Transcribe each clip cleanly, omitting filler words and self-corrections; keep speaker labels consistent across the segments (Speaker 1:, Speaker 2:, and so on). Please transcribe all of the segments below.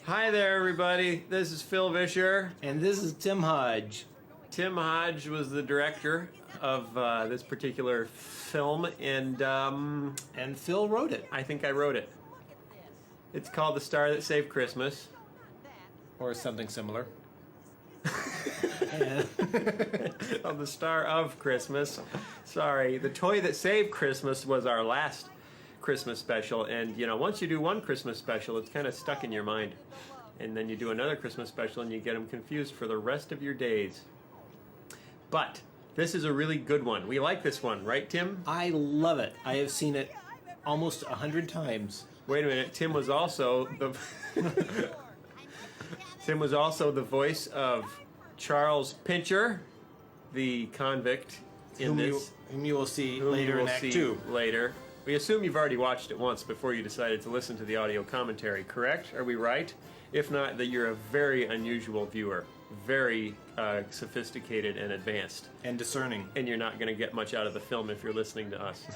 Speaker 1: Hi there, everybody. This is Phil Vischer.
Speaker 2: And this is Tim Hodge.
Speaker 1: Tim Hodge was the director of this particular film, and
Speaker 2: Phil wrote it.
Speaker 1: I think I wrote it. It's called The Star That Saved Christmas.
Speaker 2: Or something similar.
Speaker 1: Oh, The Star of Christmas. Sorry, The Toy That Saved Christmas was our last Christmas special, and once you do one Christmas special, it's kind of stuck in your mind. And then you do another Christmas special and you get them confused for the rest of your days. But this is a really good one. We like this one, right, Tim?
Speaker 2: I love it. I have seen it almost 100 times.
Speaker 1: Wait a minute. Tim was also the voice of Charles Pincher, the convict in
Speaker 2: whom you will see later in Act 2.
Speaker 1: Later. We assume you've already watched it once before you decided to listen to the audio commentary, correct? Are we right? If not, that you're a very unusual viewer, very sophisticated and advanced.
Speaker 2: And discerning.
Speaker 1: And you're not going to get much out of the film if you're listening to us.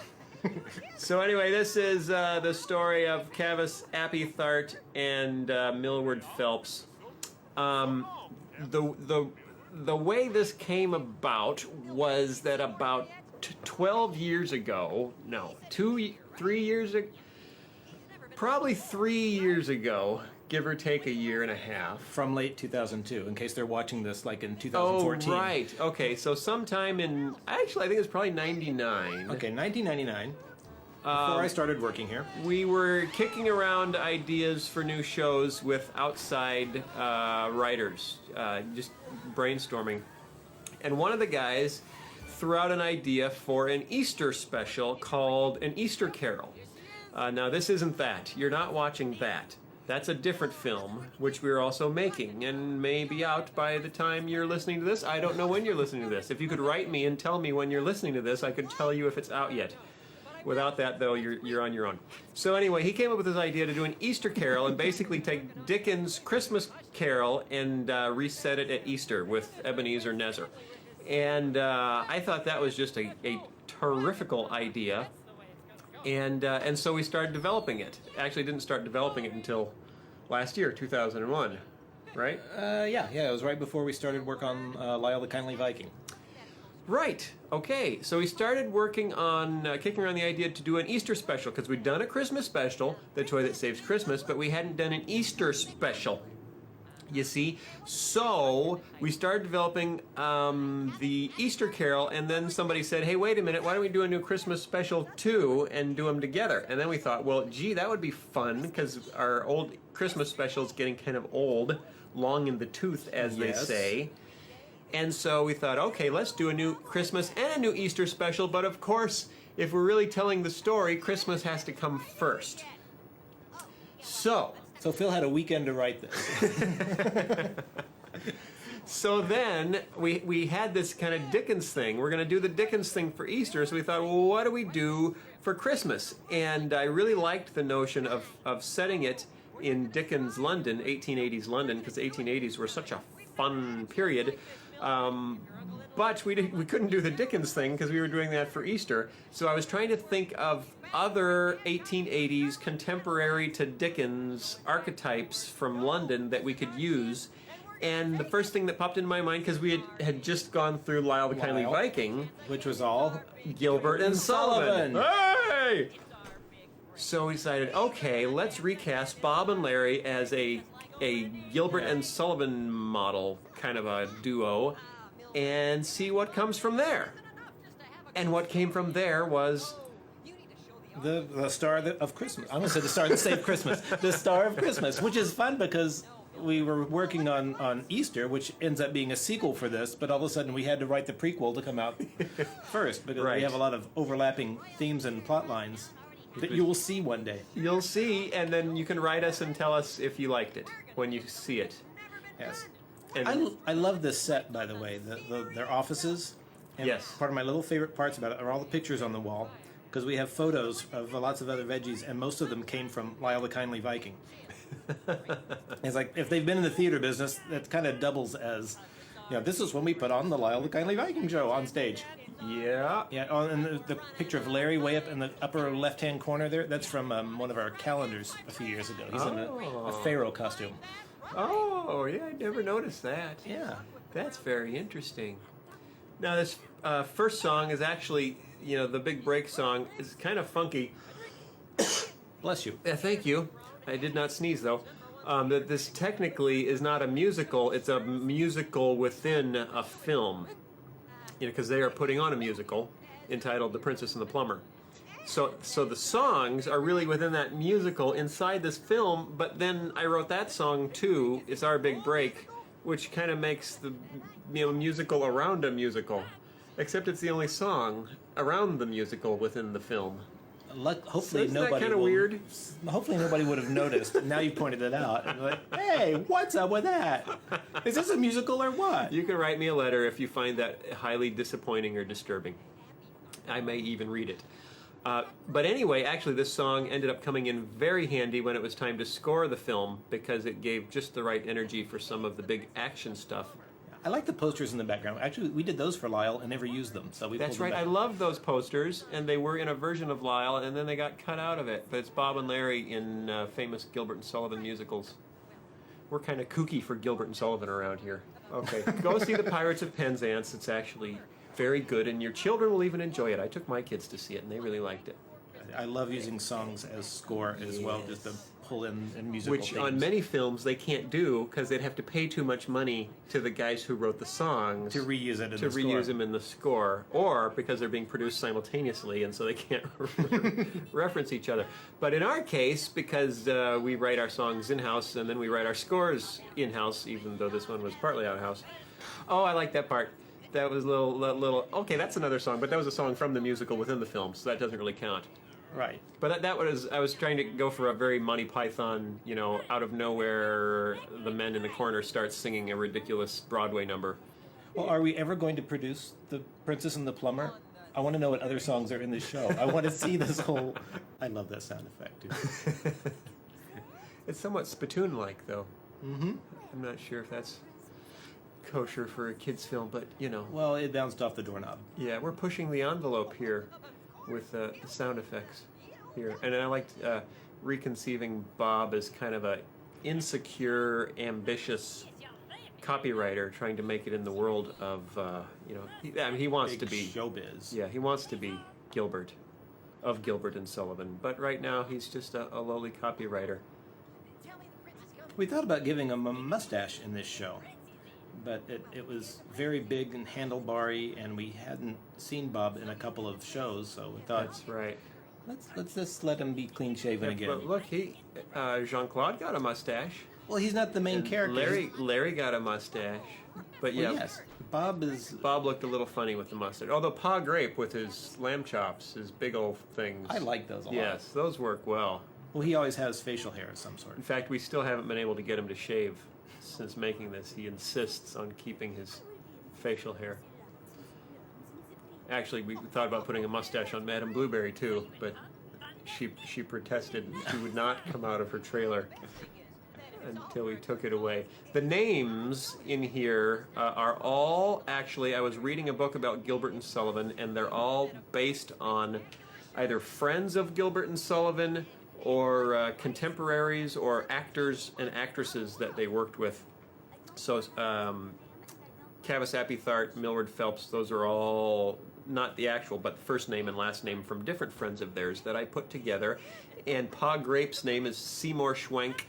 Speaker 1: So anyway, this is the story of Cavus Apythart and Millward Phelps. The way this came about was that about 12 years ago, no, 3 years ago, probably 3 years ago, give or take a year and a half.
Speaker 2: From late 2002, in case they're watching this like in 2014.
Speaker 1: Oh, right. Okay, so sometime in, actually I think it's probably 99.
Speaker 2: Okay, 1999. Before I started working here.
Speaker 1: We were kicking around ideas for new shows with outside writers, just brainstorming. And one of the guys threw out an idea for an Easter special called An Easter Carol. Now, this isn't that. You're not watching that. That's a different film, which we're also making, and may be out by the time you're listening to this. I don't know when you're listening to this. If you could write me and tell me when you're listening to this, I could tell you if it's out yet. Without that, though, you're on your own. So anyway, he came up with this idea to do an Easter Carol and basically take Dickens' Christmas Carol and reset it at Easter with Ebenezer Nezer. And I thought that was just a terrifical idea. And so we started developing it. Actually, didn't start developing it until last year, 2001, right?
Speaker 2: Yeah, it was right before we started work on Lyle the Kindly Viking.
Speaker 1: Right. Okay. So we started working on kicking around the idea to do an Easter special, because we'd done a Christmas special, The Toy That Saves Christmas, but we hadn't done an Easter special. You see? So we started developing the Easter Carol, and then somebody said, hey, wait a minute, why don't we do a new Christmas special too and do them together? And then we thought, well, gee, that would be fun, because our old Christmas special is getting kind of old, long in the tooth, as they say. And so we thought, okay, let's do a new Christmas and a new Easter special, but of course, if we're really telling the story, Christmas has to come first. So
Speaker 2: Phil had a weekend to write this.
Speaker 1: So then we had this kind of Dickens thing. We're going to do the Dickens thing for Easter, so we thought, well, what do we do for Christmas? And I really liked the notion of setting it in Dickens' London, 1880s London, because the 1880s were such a fun period. But we couldn't do the Dickens thing because we were doing that for Easter. So I was trying to think of other 1880s contemporary to Dickens archetypes from London that we could use. And the first thing that popped into my mind, because we had just gone through Lyle the Kindly Viking,
Speaker 2: which was all
Speaker 1: Gilbert and Sullivan. Hey! So we decided, okay, let's recast Bob and Larry as a Gilbert and Sullivan model, kind of a duo, and see what comes from there. And what came from there was
Speaker 2: the Star of Christmas. I'm going to say the Star That Saved Christmas. The Star of Christmas, which is fun because we were working on Easter, which ends up being a sequel for this, but all of a sudden we had to write the prequel to come out first because we have a lot of overlapping themes and plot lines that you will see one day.
Speaker 1: You'll see, and then you can write us and tell us if you liked it when you see it.
Speaker 2: Yes. And I love this set, by the way, their offices. And
Speaker 1: yes.
Speaker 2: Part of my little favorite parts about it are all the pictures on the wall, because we have photos of lots of other veggies, and most of them came from Lyle the Kindly Viking. It's like, if they've been in the theater business, that kind of doubles as, this is when we put on the Lyle the Kindly Viking show on stage.
Speaker 1: Yeah.
Speaker 2: Yeah, and the picture of Larry way up in the upper left-hand corner there, that's from one of our calendars a few years ago. He's in a pharaoh costume.
Speaker 1: Oh, yeah, I never noticed that.
Speaker 2: Yeah.
Speaker 1: That's very interesting. Now, this first song is actually, the big break song is kind of funky.
Speaker 2: Bless you.
Speaker 1: Thank you. I did not sneeze, though. That this technically is not a musical, it's a musical within a film. Because they are putting on a musical entitled The Princess and the Plumber. So the songs are really within that musical inside this film, but then I wrote that song too, It's Our Big Break, which kind of makes the musical around a musical. Except it's the only song around the musical within the film.
Speaker 2: Hopefully
Speaker 1: Isn't
Speaker 2: nobody
Speaker 1: that kind of weird?
Speaker 2: Hopefully nobody would have noticed. Now you pointed it out. And like, hey, what's up with that? Is this a musical or what?
Speaker 1: You can write me a letter if you find that highly disappointing or disturbing. I may even read it. But anyway, actually this song ended up coming in very handy when it was time to score the film because it gave just the right energy for some of the big action stuff.
Speaker 2: I like the posters in the background. Actually, we did those for Lyle and never used them, so we.
Speaker 1: That's right. I love those posters, and they were in a version of Lyle, and then they got cut out of it. But it's Bob and Larry in famous Gilbert and Sullivan musicals. We're kind of kooky for Gilbert and Sullivan around here. Okay, go see the Pirates of Penzance. It's actually very good, and your children will even enjoy it. I took my kids to see it, and they really liked it.
Speaker 2: I love using songs as score as well, just to pull in musical
Speaker 1: Which
Speaker 2: themes.
Speaker 1: on many films they can't do because they'd have to pay too much money to the guys who wrote the songs
Speaker 2: to reuse it in
Speaker 1: to
Speaker 2: the
Speaker 1: reuse
Speaker 2: score.
Speaker 1: them in the score, or because they're being produced simultaneously and so they can't reference each other. But in our case, because we write our songs in-house and then we write our scores in-house, even though this one was partly out-of-house. Oh, I like that part. That was little. Okay, that's another song, but that was a song from the musical within the film, so that doesn't really count.
Speaker 2: Right.
Speaker 1: But that was, I was trying to go for a very Monty Python, out of nowhere, the men in the corner start singing a ridiculous Broadway number.
Speaker 2: Well, are we ever going to produce The Princess and the Plumber? I want to know what other songs are in this show. I want to see this whole... I love that sound effect, too.
Speaker 1: It's somewhat spittoon-like, though.
Speaker 2: Mm-hmm.
Speaker 1: I'm not sure if that's kosher for a kid's film, but,
Speaker 2: Well, it bounced off the doorknob.
Speaker 1: Yeah, we're pushing the envelope here with the sound effects here. And I liked reconceiving Bob as kind of a insecure, ambitious copywriter trying to make it in the world of, he wants
Speaker 2: Big
Speaker 1: to be...
Speaker 2: showbiz.
Speaker 1: Yeah, he wants to be Gilbert, of Gilbert and Sullivan. But right now, he's just a lowly copywriter.
Speaker 2: We thought about giving him a mustache in this show, but it was very big and handlebar-y, and we hadn't seen Bob in a couple of shows, so we thought...
Speaker 1: That's right.
Speaker 2: Let's just let him be clean-shaven again.
Speaker 1: But look, Jean-Claude got a mustache.
Speaker 2: Well, he's not the main
Speaker 1: And
Speaker 2: character.
Speaker 1: Larry got a mustache. But yeah,
Speaker 2: Well, yes, Bob is...
Speaker 1: Bob looked a little funny with the mustache. Although Pa Grape with his lamb chops, his big old things.
Speaker 2: I like those a lot.
Speaker 1: Yes, those work well.
Speaker 2: Well, he always has facial hair of some sort.
Speaker 1: In fact, we still haven't been able to get him to shave since making this. He insists on keeping his facial hair. Actually, we thought about putting a mustache on Madame Blueberry too, but she protested. She would not come out of her trailer until we took it away. The names in here are all, actually, I was reading a book about Gilbert and Sullivan, and they're all based on either friends of Gilbert and Sullivan or contemporaries or actors and actresses that they worked with. So Cavis Apethart, Millward Phelps, those are all not the actual, but the first name and last name from different friends of theirs that I put together. And Pa Grape's name is Seymour Schwenk,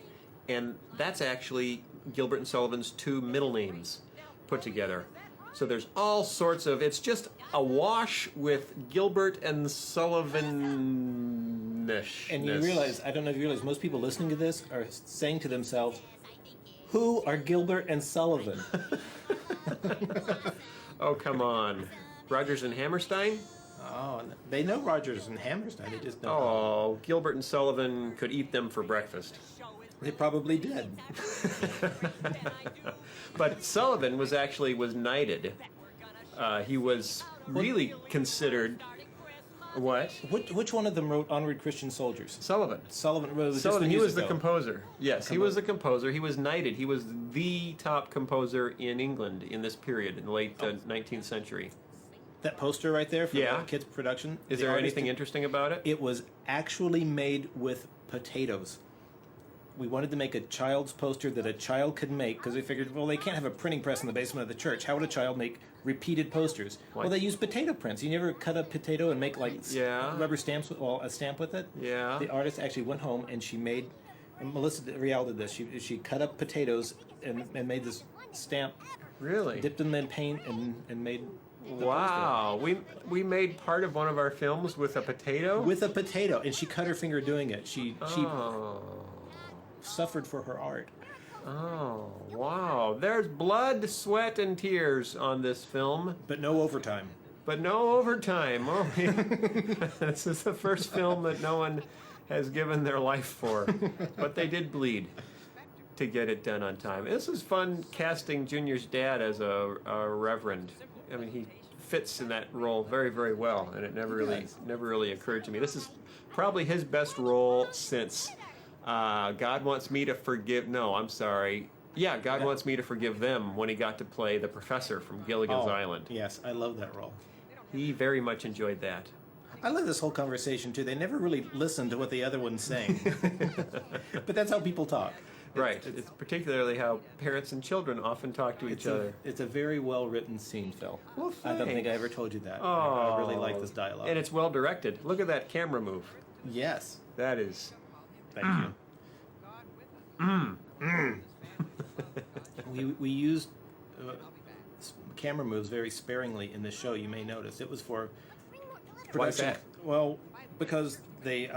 Speaker 1: and that's actually Gilbert and Sullivan's two middle names put together. So there's all sorts of, it's just awash with Gilbert and Sullivan-ish.
Speaker 2: And you realize, I don't know if you realize, most people listening to this are saying to themselves, who are Gilbert and Sullivan?
Speaker 1: Oh, come on. Rogers and Hammerstein?
Speaker 2: Oh, they know Rogers and Hammerstein, they just don't know.
Speaker 1: Oh, Gilbert and Sullivan could eat them for breakfast.
Speaker 2: They probably did.
Speaker 1: But Sullivan was knighted. He was really considered... What?
Speaker 2: Which one of them wrote Onward Christian Soldiers?
Speaker 1: Sullivan.
Speaker 2: Sullivan wrote just
Speaker 1: Sullivan,
Speaker 2: the
Speaker 1: he was
Speaker 2: music,
Speaker 1: the
Speaker 2: though.
Speaker 1: composer. Yes, he was the composer. He was knighted. He was the top composer in England in this period, in the late 19th century.
Speaker 2: That poster right there for
Speaker 1: Yeah.
Speaker 2: the kids' production.
Speaker 1: Is
Speaker 2: the
Speaker 1: there
Speaker 2: artist
Speaker 1: anything interesting about it?
Speaker 2: It was actually made with potatoes. We wanted to make a child's poster that a child could make because we figured, well, they can't have a printing press in the basement of the church. How would a child make repeated posters?
Speaker 1: What?
Speaker 2: Well, they use potato prints. You never cut a potato and make like
Speaker 1: Yeah.
Speaker 2: rubber stamps, a stamp with it?
Speaker 1: Yeah.
Speaker 2: The artist actually went home and she made, and Melissa Rial did this. She cut up potatoes and made this stamp,
Speaker 1: Really?
Speaker 2: dipped them in paint and made the
Speaker 1: Wow. We made part of one of our films with a potato?
Speaker 2: poster. With a potato, and she cut her finger doing it. She
Speaker 1: Oh.
Speaker 2: suffered for her art.
Speaker 1: Oh, wow. There's blood, sweat, and tears on this film,
Speaker 2: But no overtime.
Speaker 1: but no overtime. Oh, this is the first film that no one has given their life for. But they did bleed to get it done on time. This is fun casting Junior's dad as a reverend. I mean, he fits in that role very, very well, and it never really occurred to me. This is probably his best role since God Wants Me to Forgive. No, I'm sorry. Yeah, God Wants Me to Forgive Them when he got to play the professor from Gilligan's Island.
Speaker 2: Yes, I love that role.
Speaker 1: He very much enjoyed that.
Speaker 2: I love this whole conversation too. They never really listen to what the other one's saying. But that's how people talk.
Speaker 1: Right. It's particularly how parents and children often talk to each other.
Speaker 2: It's a very well written scene, Phil.
Speaker 1: Well,
Speaker 2: I don't think
Speaker 1: thanks.
Speaker 2: I ever told you that.
Speaker 1: Oh,
Speaker 2: I really like this dialogue.
Speaker 1: And it's well directed. Look at that camera move.
Speaker 2: Yes.
Speaker 1: That is.
Speaker 2: Thank you. We used camera moves very sparingly in the show. You may notice it was for production.
Speaker 1: Why is that?
Speaker 2: Well, because they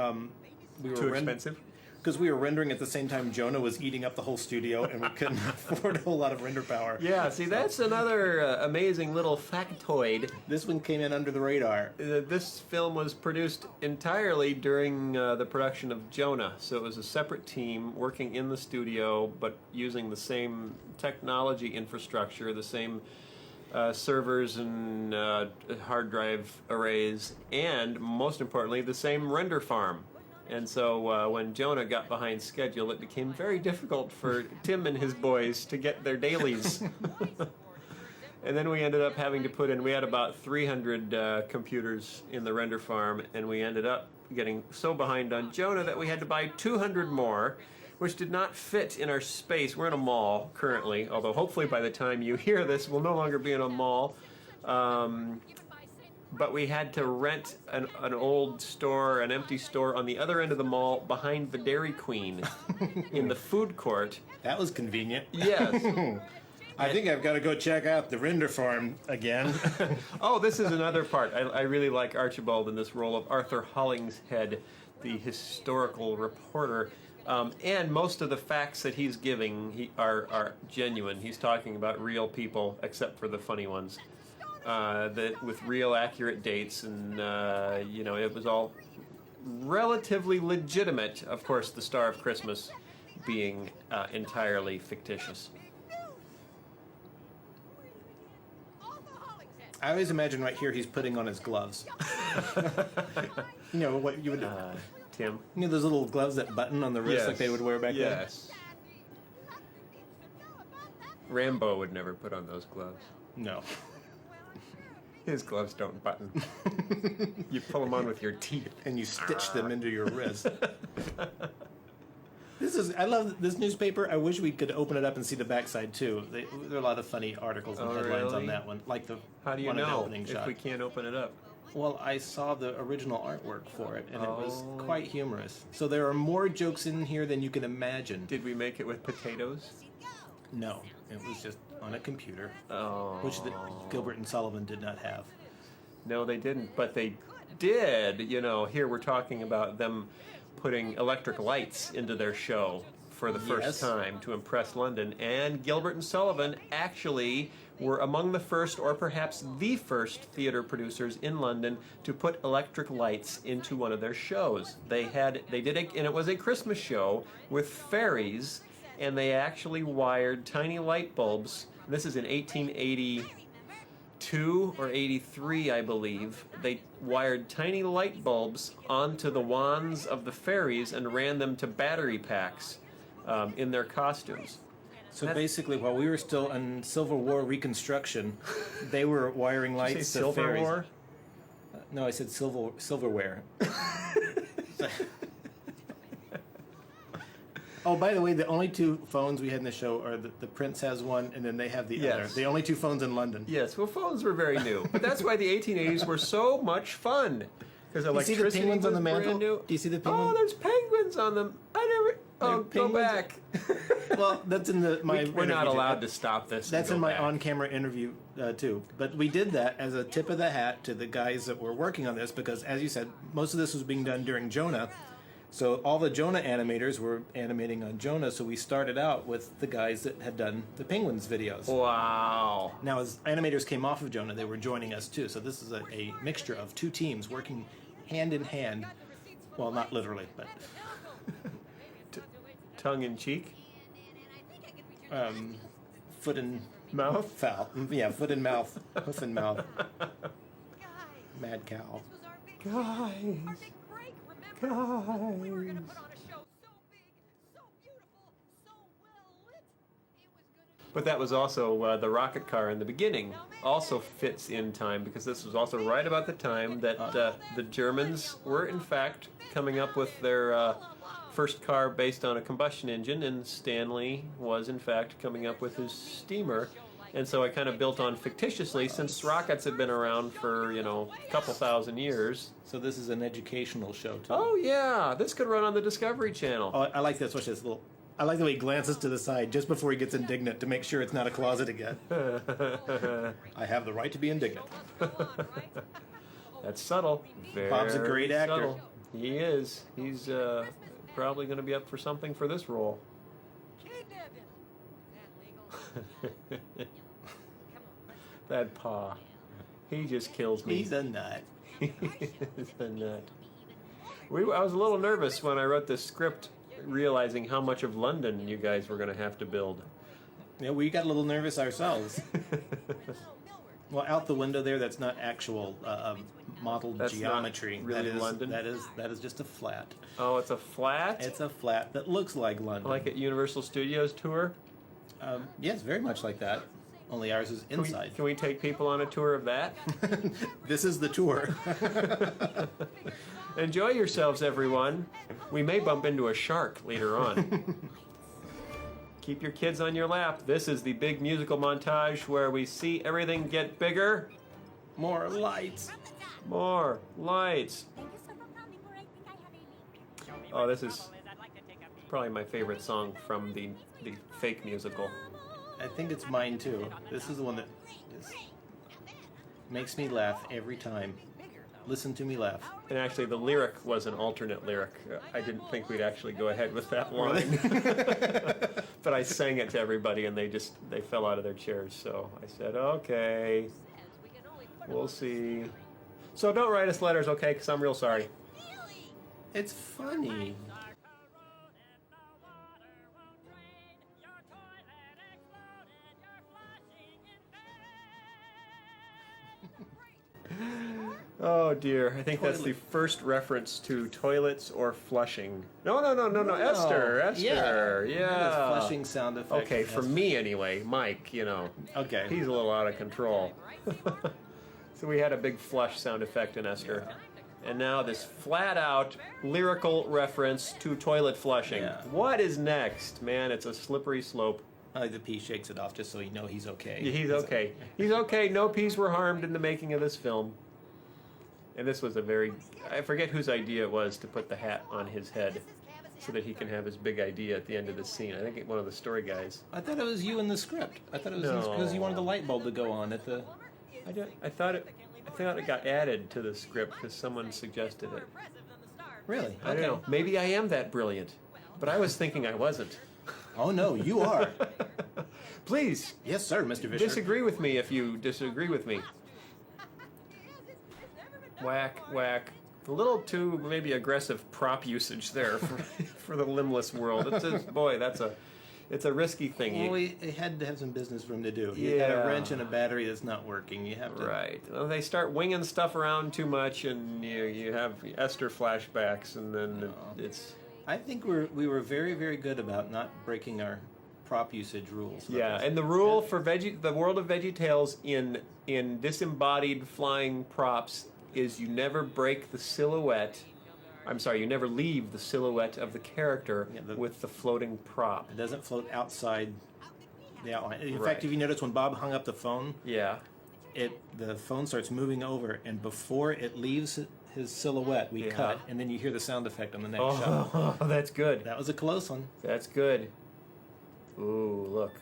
Speaker 2: we were
Speaker 1: Too expensive?
Speaker 2: Because we were rendering at the same time Jonah was eating up the whole studio, and we couldn't afford a whole lot of render power.
Speaker 1: Yeah, see, that's another amazing little factoid.
Speaker 2: This one came in under the radar.
Speaker 1: This film was produced entirely during the production of Jonah, so it was a separate team working in the studio, but using the same technology infrastructure, the same servers and hard drive arrays, and most importantly, the same render farm. And so when Jonah got behind schedule, it became very difficult for Tim and his boys to get their dailies. And then we ended up having to put in, we had about 300 computers in the render farm, and we ended up getting so behind on Jonah that we had to buy 200 more, which did not fit in our space. We're in a mall currently, although hopefully by the time you hear this, we'll no longer be in a mall. But we had to rent an old store, an empty store on the other end of the mall behind the Dairy Queen in the food court.
Speaker 2: That was convenient.
Speaker 1: Yes.
Speaker 2: I think I've got to go check out the render farm again.
Speaker 1: Oh, this is another part. I really like Archibald in this role of Arthur Hollingshead, the historical reporter. And most of the facts that he's giving are genuine. He's talking about real people, except for the funny ones. With real accurate dates, and it was all relatively legitimate. Of course, the Star of Christmas being entirely fictitious.
Speaker 2: I always imagine right here he's putting on his gloves. You know what you would
Speaker 1: Tim?
Speaker 2: You know those little gloves that button on the wrist like they would wear back then?
Speaker 1: Yes. Rambo would never put on those gloves.
Speaker 2: No.
Speaker 1: His gloves don't button. You pull them on with your teeth.
Speaker 2: And you stitch them into your wrist. I love this newspaper. I wish we could open it up and see the backside too. There are a lot of funny articles and headlines on that one, like the
Speaker 1: How do you
Speaker 2: one in the
Speaker 1: know
Speaker 2: opening
Speaker 1: if
Speaker 2: shot.
Speaker 1: we can't open it up?
Speaker 2: Well, I saw the original artwork for it, and it was quite humorous. So there are more jokes in here than you can imagine.
Speaker 1: Did we make it with potatoes?
Speaker 2: No, it was just on a computer,
Speaker 1: Oh.
Speaker 2: which Gilbert and Sullivan did not have.
Speaker 1: No, they didn't, but they did. Here we're talking about them putting electric lights into their show for the first time to impress London. And Gilbert and Sullivan actually were among the first, or perhaps the first, theater producers in London to put electric lights into one of their shows. They did it, and it was a Christmas show with fairies, and they actually wired tiny light bulbs. This is in 1882 or 83, I believe. They wired tiny light bulbs onto the wands of the fairies and ran them to battery packs in their costumes.
Speaker 2: So basically, while we were still in Civil War reconstruction, they were wiring
Speaker 1: Did you
Speaker 2: lights
Speaker 1: say
Speaker 2: to
Speaker 1: Silver
Speaker 2: ferries.
Speaker 1: War?
Speaker 2: No, I said silverware. Oh, by the way, the only two phones we had in the show are the Prince has one, and then they have the other.
Speaker 1: Yes.
Speaker 2: The only two phones in London.
Speaker 1: Yes, well, phones were very new. But that's why the 1880s were so much fun. Because
Speaker 2: Do you see the
Speaker 1: electricity
Speaker 2: penguins on
Speaker 1: was
Speaker 2: the mantle?
Speaker 1: brand new.
Speaker 2: Do you see the
Speaker 1: Oh,
Speaker 2: penguins?
Speaker 1: there's penguins on them. I never... Oh,
Speaker 2: There are
Speaker 1: go back.
Speaker 2: Well, that's in my.
Speaker 1: We're not
Speaker 2: interview.
Speaker 1: allowed to stop this. and
Speaker 2: That's
Speaker 1: go
Speaker 2: in my
Speaker 1: back.
Speaker 2: on-camera interview too. But we did that as a tip of the hat to the guys that were working on this because, as you said, most of this was being done during Jonah. So all the Jonah animators were animating on Jonah. So we started out with the guys that had done the Penguins videos.
Speaker 1: Wow.
Speaker 2: Now, as animators came off of Jonah, they were joining us too. So this is a mixture of two teams working hand in hand. Well, not literally, but
Speaker 1: Tongue in cheek?
Speaker 2: foot and
Speaker 1: Mouth?
Speaker 2: foul. Yeah, foot and mouth, hoof and mouth. Mad cow.
Speaker 1: Guys. But that was also the rocket car in the beginning. Also fits in time because this was also right about the time that the Germans were in fact coming up with their first car based on a combustion engine, and Stanley was in fact coming up with his steamer. And so I kind of built on fictitiously, since rockets have been around for, a couple thousand years.
Speaker 2: So this is an educational show too.
Speaker 1: Oh yeah, this could run on the Discovery Channel.
Speaker 2: Oh, I like this. Watch this little. I like the way he glances to the side just before he gets indignant to make sure it's not a closet again. I have the right to be indignant.
Speaker 1: That's subtle. Very
Speaker 2: Bob's a great actor.
Speaker 1: subtle. He is. He's probably going to be up for something for this role. That paw. He just kills me.
Speaker 2: He's a nut.
Speaker 1: He's a nut. I was a little nervous when I wrote this script, realizing how much of London you guys were going to have to build.
Speaker 2: Yeah, we got a little nervous ourselves. Well, out the window there, that's not actual modeled
Speaker 1: That's not
Speaker 2: geometry.
Speaker 1: really
Speaker 2: that is
Speaker 1: London?
Speaker 2: that is just a flat.
Speaker 1: Oh, it's a flat?
Speaker 2: It's a flat that looks like London.
Speaker 1: Like at Universal Studios tour?
Speaker 2: Yes, very much like that. Only ours is inside.
Speaker 1: Can we take people on a tour of that?
Speaker 2: This is the tour.
Speaker 1: Enjoy yourselves, everyone. We may bump into a shark later on. Keep your kids on your lap. This is the big musical montage where we see everything get bigger.
Speaker 2: More lights.
Speaker 1: More lights. Oh, this is probably my favorite song from the fake musical.
Speaker 2: I think it's mine too. This is the one that makes me laugh every time. Listen to me laugh.
Speaker 1: And actually, the lyric was an alternate lyric. I didn't think we'd actually go ahead with that line. But I sang it to everybody, and they fell out of their chairs. So I said, okay, we'll see. So don't write us letters, okay? Because I'm real sorry.
Speaker 2: It's funny.
Speaker 1: Oh dear, I think that's the first reference to toilets or flushing. No, Esther,
Speaker 2: Yeah.
Speaker 1: yeah.
Speaker 2: Flushing sound effect.
Speaker 1: Okay, for me anyway, Mike,
Speaker 2: Okay.
Speaker 1: he's a little out of control. So we had a big flush sound effect in Esther. And now this flat-out lyrical reference to toilet flushing.
Speaker 2: Yeah.
Speaker 1: What is next? Man, it's a slippery slope.
Speaker 2: I like the pea shakes it off just so you know he's okay.
Speaker 1: Yeah, he's okay. He's okay. No peas were harmed in the making of this film. And this was I forget whose idea it was to put the hat on his head so that he can have his big idea at the end of the scene. I think one of the story guys.
Speaker 2: I thought it was you in the script. I thought it was
Speaker 1: No.
Speaker 2: because you wanted the light bulb to go on at the...
Speaker 1: I thought it got added to the script because someone suggested it.
Speaker 2: Really?
Speaker 1: I don't know. Maybe I am that brilliant, but I was thinking I wasn't.
Speaker 2: Oh, no, you are.
Speaker 1: Please
Speaker 2: Yes, sir, Mr. Vischer.
Speaker 1: disagree with me if you disagree with me. Whack, whack. A little too maybe aggressive prop usage there for the limbless world. It's a risky thing.
Speaker 2: Well, we had to have some business for him to do. You got
Speaker 1: Yeah.
Speaker 2: a wrench and a battery that's not working. You have to...
Speaker 1: Right. Well, they start winging stuff around too much, and you have Esther flashbacks, and then it's...
Speaker 2: I think we were very, very good about not breaking our prop usage rules.
Speaker 1: Yeah, and the rule for the world of VeggieTales in disembodied flying props is you never break the silhouette. I'm sorry, you never leave the silhouette of the character with the floating prop.
Speaker 2: It doesn't float outside the outline. In
Speaker 1: Right.
Speaker 2: fact, if you notice when Bob hung up the phone,
Speaker 1: Yeah.
Speaker 2: the phone starts moving over, and before it leaves his silhouette, we cut, and then you hear the sound effect on the next shot.
Speaker 1: Oh, that's good.
Speaker 2: That was a close one.
Speaker 1: That's good. Ooh, look.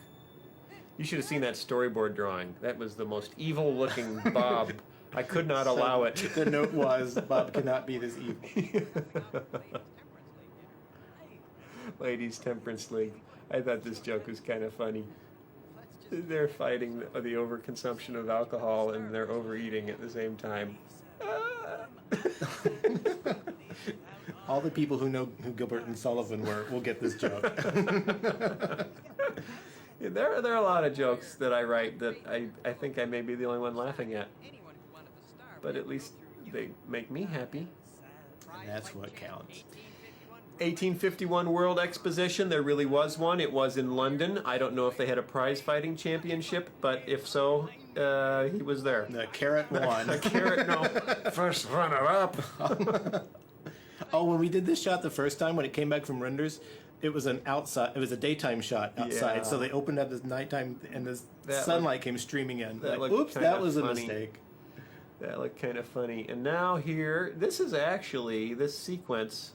Speaker 1: You should have seen that storyboard drawing. That was the most evil-looking Bob. I could not allow it.
Speaker 2: The note was, Bob cannot be this evil.
Speaker 1: Ladies Temperance League. I thought this joke was kind of funny. They're fighting the overconsumption of alcohol and they're overeating at the same time.
Speaker 2: All the people who know who Gilbert and Sullivan were will get this joke.
Speaker 1: There are a lot of jokes that I write that I think I may be the only one laughing at. But at least they make me happy.
Speaker 2: And that's what counts.
Speaker 1: 1851 World Exposition, there really was one. It was in London. I don't know if they had a prize fighting championship, but if so, he was there.
Speaker 2: The carrot won.
Speaker 1: The carrot, no. First runner-up.
Speaker 2: Oh, when we did this shot the first time, when it came back from renders, it was a daytime shot outside.
Speaker 1: Yeah.
Speaker 2: So they opened up this nighttime, and the sunlight came streaming in.
Speaker 1: that
Speaker 2: Like,
Speaker 1: looked
Speaker 2: oops,
Speaker 1: kinda
Speaker 2: that was a
Speaker 1: funny.
Speaker 2: mistake.
Speaker 1: That looked kind of funny. And now here, this sequence,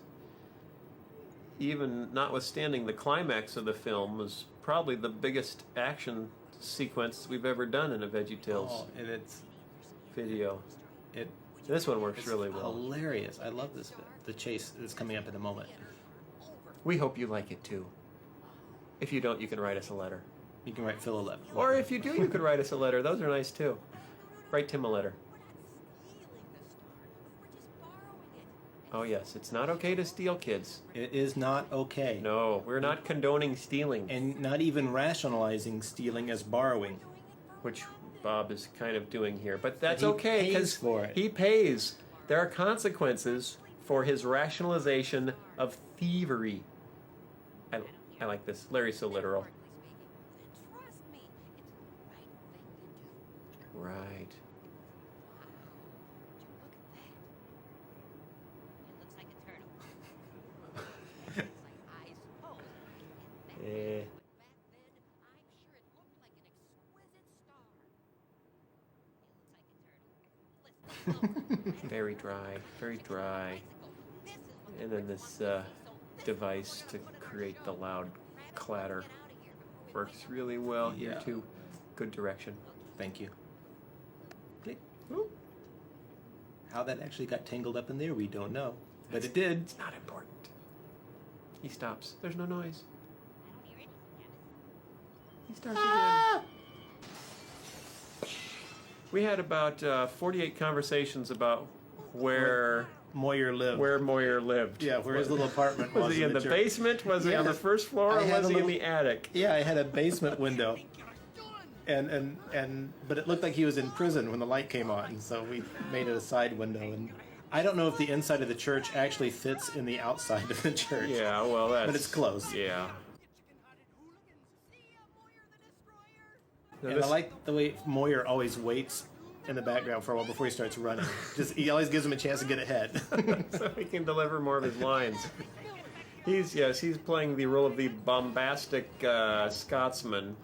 Speaker 1: even notwithstanding the climax of the film, was probably the biggest action sequence we've ever done in a VeggieTales
Speaker 2: Oh, and it's
Speaker 1: video.
Speaker 2: it.
Speaker 1: This one works
Speaker 2: It's
Speaker 1: really well.
Speaker 2: hilarious. I love this bit. The chase is coming up in a moment.
Speaker 1: We hope you like it too. If you don't, you can write us a letter.
Speaker 2: You can write Phil a letter.
Speaker 1: Or if you do, you could write us a letter. Those are nice too. Write Tim a letter. Oh yes, it's not okay to steal, kids.
Speaker 2: It is not okay.
Speaker 1: No, we're not condoning stealing,
Speaker 2: And not even rationalizing stealing as borrowing.
Speaker 1: which Bob is kind of doing here. But that's
Speaker 2: He
Speaker 1: okay
Speaker 2: pays
Speaker 1: because
Speaker 2: for it.
Speaker 1: he pays. There are consequences for his rationalization of thievery. I like this. Larry's so literal. Right. Eh. Very dry, very dry. And then this device to create the loud clatter works really well here
Speaker 2: Yeah.
Speaker 1: too. Good direction.
Speaker 2: Thank you. Click. Ooh. How that actually got tangled up in there, we don't know. But it did.
Speaker 1: It's not important. He stops. There's no noise. He starts again. We had about 48 conversations about where
Speaker 2: Moyer lived.
Speaker 1: Moyer lived.
Speaker 2: Yeah, where his little apartment was.
Speaker 1: Was he in the
Speaker 2: church.
Speaker 1: basement? Was he on the
Speaker 2: Yes.
Speaker 1: first floor?
Speaker 2: I
Speaker 1: Or
Speaker 2: had
Speaker 1: was
Speaker 2: a
Speaker 1: he in
Speaker 2: little-
Speaker 1: the attic?
Speaker 2: Yeah, I had a basement window. But it looked like he was in prison when the light came on, so we made it a side window. And I don't know if the inside of the church actually fits in the outside of the church.
Speaker 1: Yeah, well, that's...
Speaker 2: But it's close.
Speaker 1: Yeah. Now
Speaker 2: And
Speaker 1: this-
Speaker 2: I like the way Moyer always waits in the background for a while before he starts running. He always gives him a chance to get ahead.
Speaker 1: so he can deliver more of his lines. He's playing the role of the bombastic Scotsman,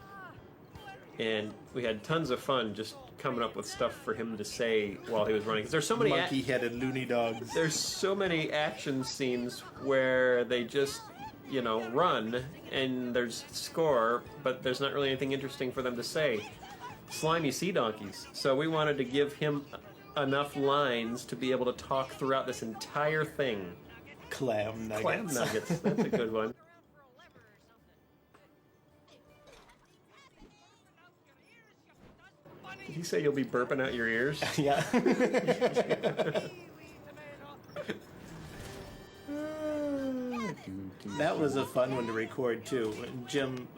Speaker 1: and we had tons of fun just coming up with stuff for him to say while he was running. 'Cause there's so many
Speaker 2: Monkey-headed loony dogs.
Speaker 1: there's so many action scenes where they just run and there's score, but there's not really anything interesting for them to say. Slimy sea donkeys. So we wanted to give him enough lines to be able to talk throughout this entire thing.
Speaker 2: Clam nuggets.
Speaker 1: Clam nuggets. That's a good one. Did he say you'll be burping out your ears?
Speaker 2: Yeah. That was a fun one to record too. When Jim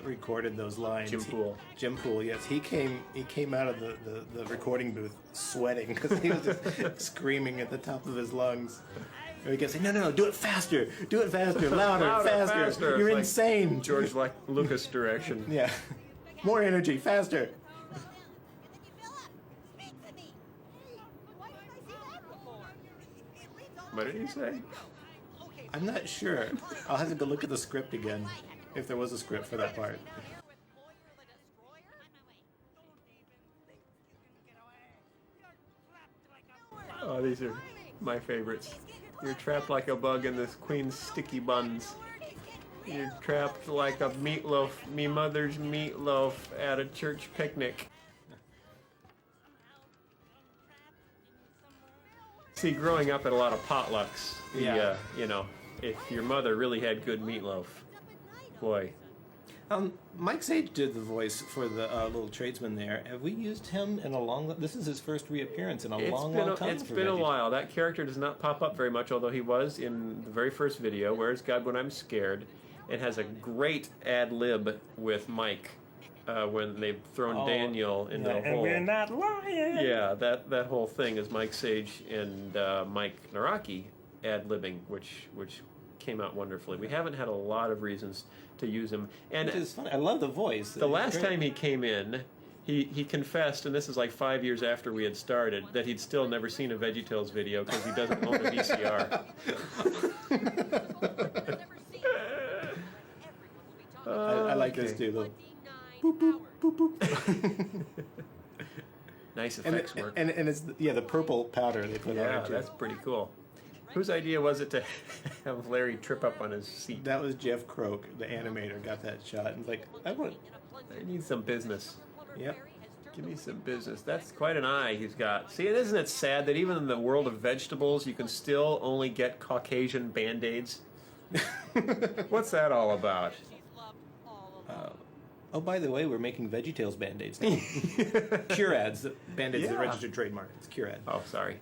Speaker 2: recorded those lines.
Speaker 1: Jim Poole.
Speaker 2: Jim Poole, yes. He came out of the recording booth sweating because he was just screaming at the top of his lungs. Or he can say, no, do it faster, louder,
Speaker 1: Louder,
Speaker 2: faster. You're
Speaker 1: It's like
Speaker 2: insane.
Speaker 1: George Lucas direction.
Speaker 2: Yeah, more energy, faster.
Speaker 1: What did he say?
Speaker 2: I'm not sure. I'll have to go look at the script again, if there was a script for that part.
Speaker 1: Oh, these are my favorites. You're trapped like a bug in this queen's sticky buns. You're trapped like a meatloaf, me mother's meatloaf at a church picnic. See, growing up at a lot of potlucks, you know, if your mother really had good meatloaf, boy.
Speaker 2: Mike Sage did the voice for the little tradesman there. Have we used him in a long... This is his first reappearance in a long time.
Speaker 1: It's been a while. That character does not pop up very much, although he was in the very first video, Where's God When I'm Scared? It has a great ad-lib with Mike when they've thrown Daniel into the hole.
Speaker 2: And we're not lying!
Speaker 1: Yeah, that whole thing is Mike Sage and Mike Naraki ad-libbing, which came out wonderfully. We haven't had a lot of reasons to use him. And
Speaker 2: Which is funny. I love the voice.
Speaker 1: the last time he came in, he confessed, and this is like 5 years after we had started, that he'd still never seen a VeggieTales video because he doesn't own a VCR.
Speaker 2: I like this too, though. Boop, boop, boop, boop.
Speaker 1: Nice effects work.
Speaker 2: And it's the purple powder they put on
Speaker 1: Yeah,
Speaker 2: it too.
Speaker 1: that's pretty cool. Whose idea was it to have Larry trip up on his seat?
Speaker 2: That was Jeff Croak, the animator, got that shot and was like, I
Speaker 1: need some business.
Speaker 2: Yep.
Speaker 1: Give me some business. That's quite an eye he's got. See, isn't it sad that even in the world of vegetables, you can still only get Caucasian Band-Aids? What's that all about?
Speaker 2: Oh, by the way, we're making VeggieTales Band-Aids now. Cure ads. Band-Aids is a registered trademark. It's Cure ad.
Speaker 1: Oh, sorry.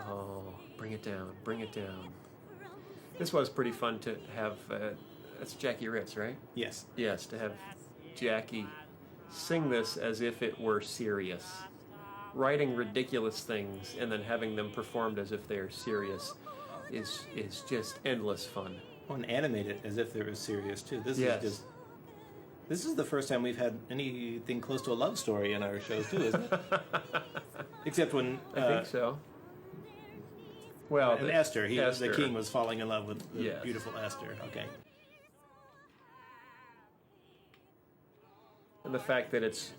Speaker 1: Oh, bring it down. Bring it down. This was pretty fun to have... that's Jackie Ritz, right?
Speaker 2: Yes.
Speaker 1: Yes, to have Jackie sing this as if it were serious. Writing ridiculous things and then having them performed as if they're serious is just endless fun.
Speaker 2: And animate it as if they were serious too. This is the first time we've had anything close to a love story in our shows too, isn't it? Except when
Speaker 1: I think so. Well,
Speaker 2: and Esther, the king was falling in love with the beautiful Esther. Okay.
Speaker 1: And the fact that it's,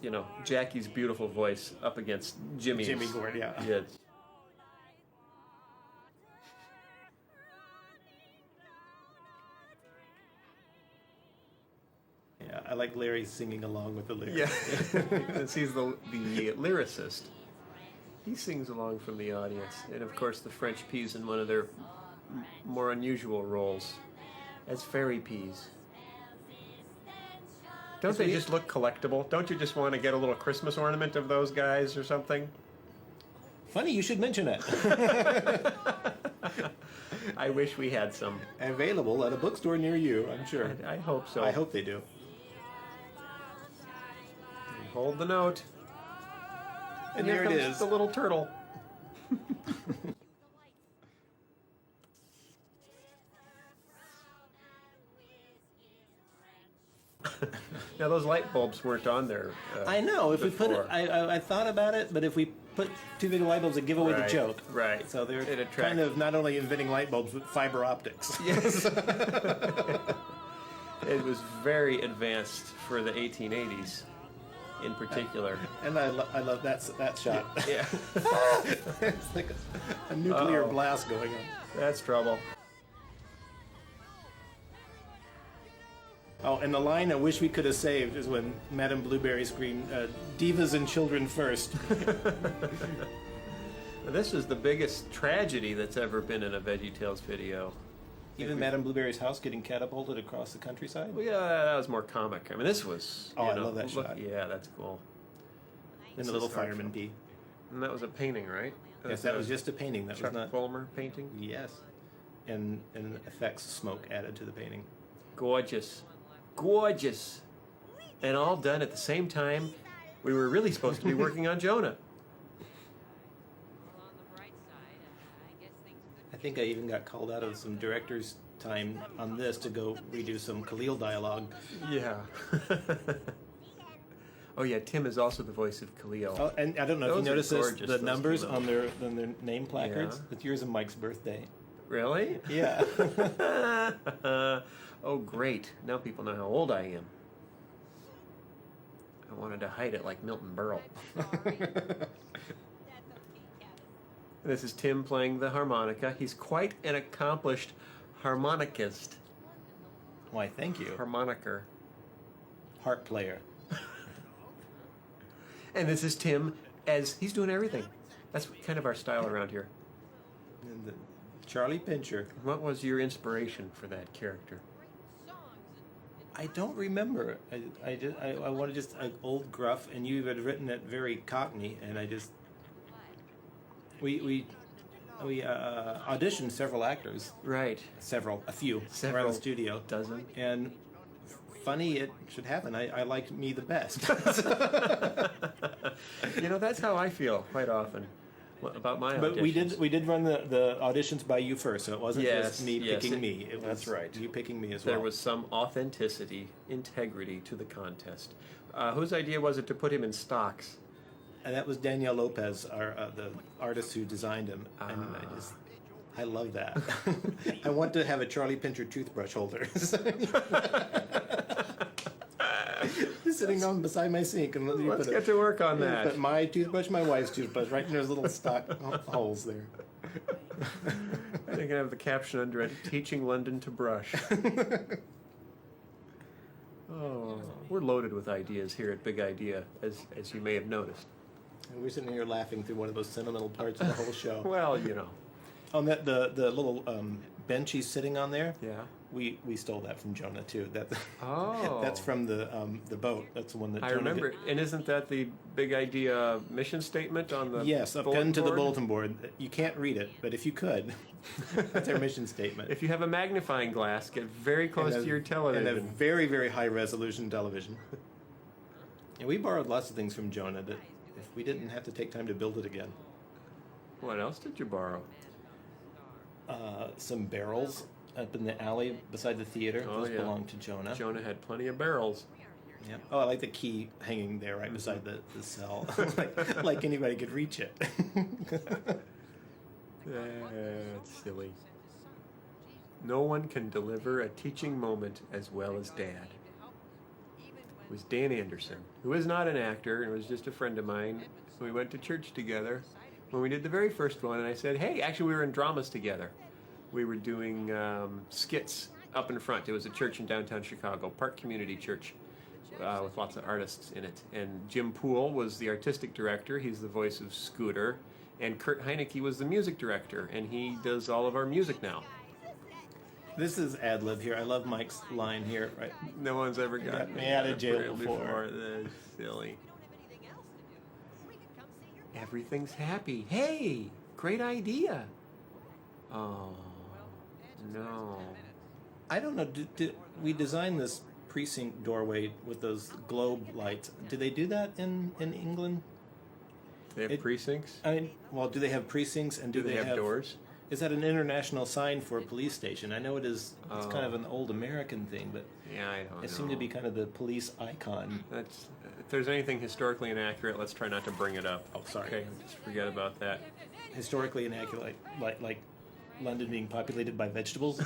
Speaker 1: Jackie's beautiful voice up against Jimmy's.
Speaker 2: Jimmy Gord, yeah.
Speaker 1: Yeah.
Speaker 2: Yeah, I like Larry singing along with the lyrics.
Speaker 1: Yeah, because he's the lyricist. He sings along from the audience. And of course the French peas in one of their more unusual roles as fairy peas. Don't they just look collectible? Don't you just want to get a little Christmas ornament of those guys or something?
Speaker 2: Funny you should mention it.
Speaker 1: I wish we had some.
Speaker 2: Available at a bookstore near you, I'm sure.
Speaker 1: I hope so.
Speaker 2: I hope they do.
Speaker 1: Hold the note.
Speaker 2: And
Speaker 1: here
Speaker 2: there it
Speaker 1: comes
Speaker 2: is.
Speaker 1: The little turtle. Now those light bulbs weren't on there.
Speaker 2: I know. If
Speaker 1: before.
Speaker 2: we put it, I thought about it, but if we put too big of light bulbs, it'd give away the joke.
Speaker 1: Right.
Speaker 2: So they're kind of not only inventing light bulbs, but fiber optics.
Speaker 1: Yes. It was very advanced for the 1880s, in particular.
Speaker 2: And I love that shot.
Speaker 1: Yeah.
Speaker 2: It's like a nuclear blast going on.
Speaker 1: That's trouble.
Speaker 2: Oh, and the line I wish we could have saved is when Madame Blueberry screamed, "Divas and children first."
Speaker 1: This is the biggest tragedy that's ever been in a VeggieTales video.
Speaker 2: Even Madame Blueberry's house getting catapulted across the countryside?
Speaker 1: Well, yeah, that was more comic. I mean, this was...
Speaker 2: I love that shot.
Speaker 1: Yeah, that's cool.
Speaker 2: And the little fireman pea.
Speaker 1: And that was a painting, right?
Speaker 2: Yes, that was just a painting. That
Speaker 1: Chuck
Speaker 2: was not...
Speaker 1: Fulmer painting?
Speaker 2: Yes. And effects smoke added to the painting.
Speaker 1: Gorgeous. Gorgeous. And all done at the same time. We were really supposed to be working on Jonah.
Speaker 2: I think I even got called out of some director's time on this to go redo some Khalil dialogue.
Speaker 1: Yeah. Oh yeah, Tim is also the voice of Khalil.
Speaker 2: Oh, and I don't know if you
Speaker 1: Those are
Speaker 2: noticed this,
Speaker 1: gorgeous,
Speaker 2: the
Speaker 1: those
Speaker 2: numbers
Speaker 1: two
Speaker 2: on their name placards.
Speaker 1: Yeah.
Speaker 2: It's yours and Mike's birthday.
Speaker 1: Really?
Speaker 2: Yeah.
Speaker 1: Oh great, now people know how old I am. I wanted to hide it like Milton Berle. This is Tim playing the harmonica. He's quite an accomplished harmonicist.
Speaker 2: Why, thank you.
Speaker 1: Harmoniker.
Speaker 2: Harp player.
Speaker 1: And this is Tim as he's doing everything. That's kind of our style around here.
Speaker 2: And the Charlie Pincher.
Speaker 1: What was your inspiration for that character?
Speaker 2: I don't remember. I wanted just an old gruff, and you had written it very Cockney, and I just we auditioned several actors,
Speaker 1: Right.
Speaker 2: a few
Speaker 1: Several.
Speaker 2: around the studio,
Speaker 1: Dozen.
Speaker 2: and funny it should happen. I liked me the best.
Speaker 1: You know, that's how I feel quite often about my auditions.
Speaker 2: But we did run the auditions by you first, so it wasn't
Speaker 1: Yes,
Speaker 2: just me
Speaker 1: yes,
Speaker 2: picking me. It
Speaker 1: that's
Speaker 2: was
Speaker 1: right.
Speaker 2: you picking me as well.
Speaker 1: There was some authenticity, integrity to the contest. Whose idea was it to put him in stocks?
Speaker 2: And that was Danielle Lopez, the artist who designed him, and I love that. I want to have a Charlie Pincher toothbrush holder sitting on beside my sink, and
Speaker 1: Let's get to work on that.
Speaker 2: Put my toothbrush, my wife's toothbrush, right in those little stock holes there.
Speaker 1: I think I have the caption under it: "Teaching London to brush." Oh, we're loaded with ideas here at Big Idea, as you may have noticed.
Speaker 2: And we're sitting here laughing through one of those sentimental parts of the whole show.
Speaker 1: Well, you know.
Speaker 2: On that the little bench he's sitting on there.
Speaker 1: Yeah.
Speaker 2: We stole that from Jonah too.
Speaker 1: Oh.
Speaker 2: That's from the boat. That's the one that
Speaker 1: I
Speaker 2: Jonah
Speaker 1: remember,
Speaker 2: did.
Speaker 1: and isn't that the Big Idea mission statement on the
Speaker 2: Yes,
Speaker 1: bulletin
Speaker 2: pinned to the
Speaker 1: board?
Speaker 2: bulletin board. You can't read it, but if you could, that's our mission statement.
Speaker 1: If you have a magnifying glass, get very close
Speaker 2: And
Speaker 1: to your television.
Speaker 2: And a very, very high resolution television. And we borrowed lots of things from Jonah that if we didn't have to take time to build it again.
Speaker 1: What else did you borrow?
Speaker 2: Some barrels up in the alley beside the theater.
Speaker 1: Oh,
Speaker 2: Those
Speaker 1: yeah.
Speaker 2: belonged to Jonah.
Speaker 1: Jonah had plenty of barrels.
Speaker 2: Yep. Oh, I like the key hanging there right beside the cell. like anybody could reach it.
Speaker 1: That's silly. No one can deliver a teaching moment as well as Dad. It was Dan Anderson, who is not an actor and was just a friend of mine. We went to church together when we did the very first one, and I said, hey, actually we were in dramas together. We were doing skits up in front. It was a church in downtown Chicago, Park Community Church, with lots of artists in it. And Jim Poole was the artistic director. He's the voice of Scooter. And Kurt Heinecke was the music director, and he does all of our music now.
Speaker 2: This is ad lib here. I love Mike's line here. Right.
Speaker 1: No one's ever gotten
Speaker 2: me out of jail before.
Speaker 1: That's silly. Everything's happy. Hey, great idea. Oh, no.
Speaker 2: I don't know. Did we designed this precinct doorway with those globe lights? Do they do that in England?
Speaker 1: They have precincts?
Speaker 2: I mean, well, do they have precincts and
Speaker 1: Do they have doors?
Speaker 2: Is that an international sign for a police station? I know it is. It's kind of an old American thing, but
Speaker 1: Yeah, I don't know.
Speaker 2: it seemed to be kind of the police icon.
Speaker 1: That's, if there's anything historically inaccurate, let's try not to bring it up.
Speaker 2: Oh, sorry.
Speaker 1: Okay, just forget about that.
Speaker 2: Historically inaccurate, like London being populated by vegetables.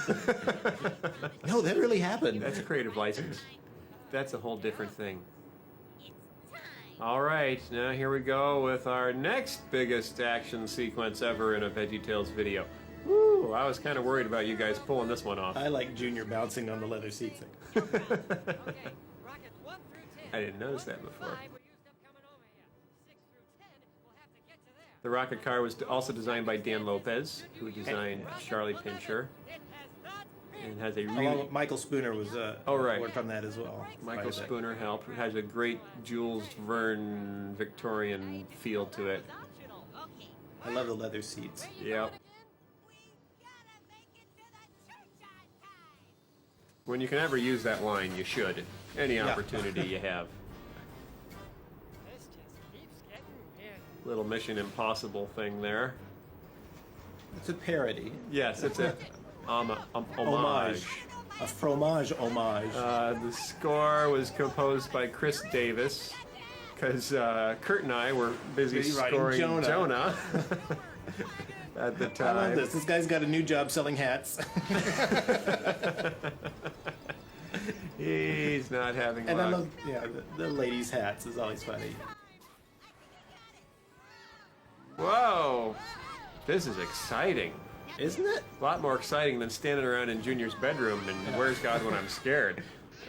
Speaker 2: No, that really happened.
Speaker 1: That's a creative license. That's a whole different thing. All right, now here we go with our next biggest action sequence ever in a VeggieTales video. Woo! I was kind of worried about you guys pulling this one off.
Speaker 2: I like Junior bouncing on the leather seat thing.
Speaker 1: I didn't notice that before. The rocket car was also designed by Dan Lopez, who designed Charlie Pincher, and has a
Speaker 2: Along
Speaker 1: really
Speaker 2: with Michael Spooner was
Speaker 1: right.
Speaker 2: worked on that as well.
Speaker 1: Michael
Speaker 2: Quite a bit.
Speaker 1: Spooner helped. It has a great Jules Verne Victorian feel to it.
Speaker 2: I love the leather seats.
Speaker 1: Yep. When you can ever use that line, you should. Any opportunity you have. Little Mission Impossible thing there.
Speaker 2: It's a parody.
Speaker 1: Yes, it's a homage.
Speaker 2: Homage. A fromage homage.
Speaker 1: The score was composed by Chris Davis, because Kurt and I were busy
Speaker 2: Writing
Speaker 1: scoring
Speaker 2: Jonah.
Speaker 1: at the
Speaker 2: I
Speaker 1: time.
Speaker 2: love this. This guy's got a new job selling hats.
Speaker 1: He's not having
Speaker 2: And I
Speaker 1: luck.
Speaker 2: love, yeah, the ladies' hats is always funny.
Speaker 1: Whoa! This is exciting.
Speaker 2: Isn't it?
Speaker 1: A lot more exciting than standing around in Junior's bedroom and where's God when I'm scared.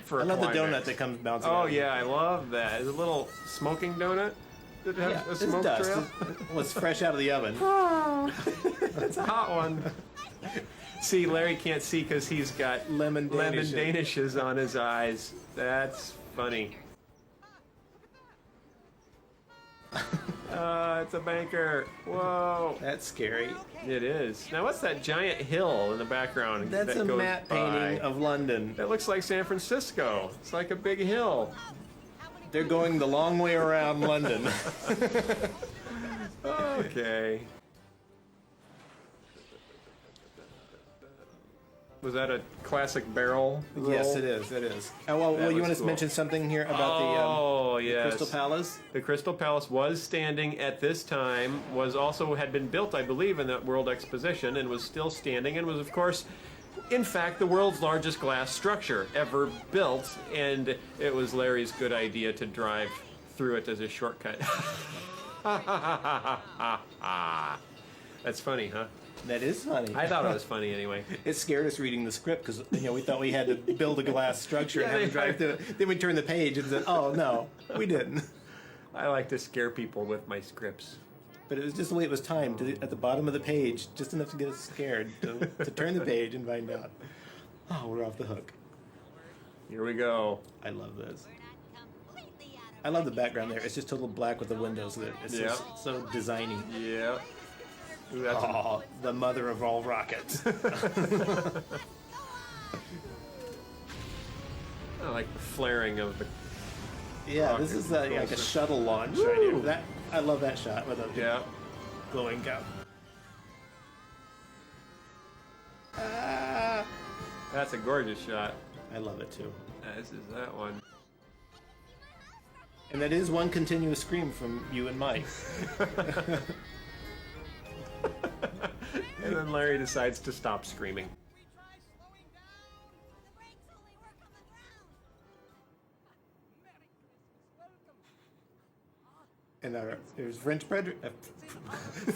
Speaker 1: For
Speaker 2: I
Speaker 1: a
Speaker 2: love the
Speaker 1: climax.
Speaker 2: donut that comes bouncing
Speaker 1: Oh
Speaker 2: out.
Speaker 1: yeah, I love that. It's a little smoking donut that has
Speaker 2: Yeah,
Speaker 1: a
Speaker 2: it's
Speaker 1: smoke
Speaker 2: dust.
Speaker 1: trail.
Speaker 2: Well, it's fresh out of the oven.
Speaker 1: It's a hot one. See, Larry can't see because he's got
Speaker 2: Lemon Danish.
Speaker 1: danishes on his eyes. That's funny. It's a banker. Whoa.
Speaker 2: That's scary.
Speaker 1: It is. Now, what's that giant hill in the background?
Speaker 2: That's
Speaker 1: that
Speaker 2: a
Speaker 1: goes
Speaker 2: matte
Speaker 1: by?
Speaker 2: painting of London.
Speaker 1: That looks like San Francisco. It's like a big hill.
Speaker 2: They're going the long way around London.
Speaker 1: Okay. Was that a classic barrel roll?
Speaker 2: Yes, it is. It is. Oh, well,
Speaker 1: That
Speaker 2: you
Speaker 1: was
Speaker 2: want us to
Speaker 1: cool.
Speaker 2: mention something here about
Speaker 1: Oh,
Speaker 2: the
Speaker 1: yes.
Speaker 2: Crystal Palace?
Speaker 1: The Crystal Palace was standing at this time, had been built, I believe, in that World Exposition, and was still standing, and was, of course, in fact, the world's largest glass structure ever built, and it was Larry's good idea to drive through it as a shortcut. That's funny, huh?
Speaker 2: That is funny.
Speaker 1: I thought it was funny anyway.
Speaker 2: It scared us reading the script because we thought we had to build a glass structure and have to drive through it. Then we turned the page and said, "Oh no, we didn't."
Speaker 1: I like to scare people with my scripts.
Speaker 2: But it was just the way it was timed at the bottom of the page, just enough to get us scared to turn the page and find out. Oh, we're off the hook.
Speaker 1: Here we go.
Speaker 2: I love this. I love the background there. It's just total black with the windows. It's
Speaker 1: Yeah.
Speaker 2: just so designy.
Speaker 1: Yeah. Ooh, that's
Speaker 2: Oh, the mother of all rockets.
Speaker 1: I like the flaring of the.
Speaker 2: Yeah, this
Speaker 1: Rocket
Speaker 2: is like a
Speaker 1: propulsion.
Speaker 2: shuttle launch right here.
Speaker 1: Woo!
Speaker 2: I love that shot with a
Speaker 1: Yeah.
Speaker 2: glowing cup. Ah,
Speaker 1: That's a gorgeous shot.
Speaker 2: I love it too.
Speaker 1: This is that one.
Speaker 2: And that is one continuous scream from you and Mike.
Speaker 1: And then Larry decides to stop screaming.
Speaker 2: And there's Prince Frederick.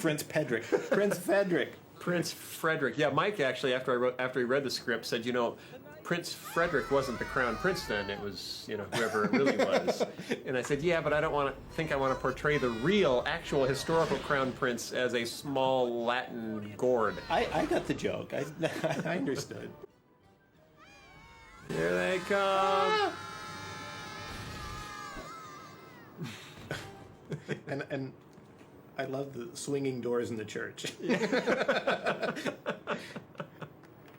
Speaker 2: Prince Pedrick. Prince Frederick.
Speaker 1: Prince Frederick. Yeah, Mike actually, after he read the script, said, Prince Frederick wasn't the crown prince then. It was, whoever it really was. And I said, yeah, but I don't want to portray the real, actual historical crown prince as a small Latin gourd.
Speaker 2: I got the joke. I understood.
Speaker 1: Here they come.
Speaker 2: And I love the swinging doors in the church.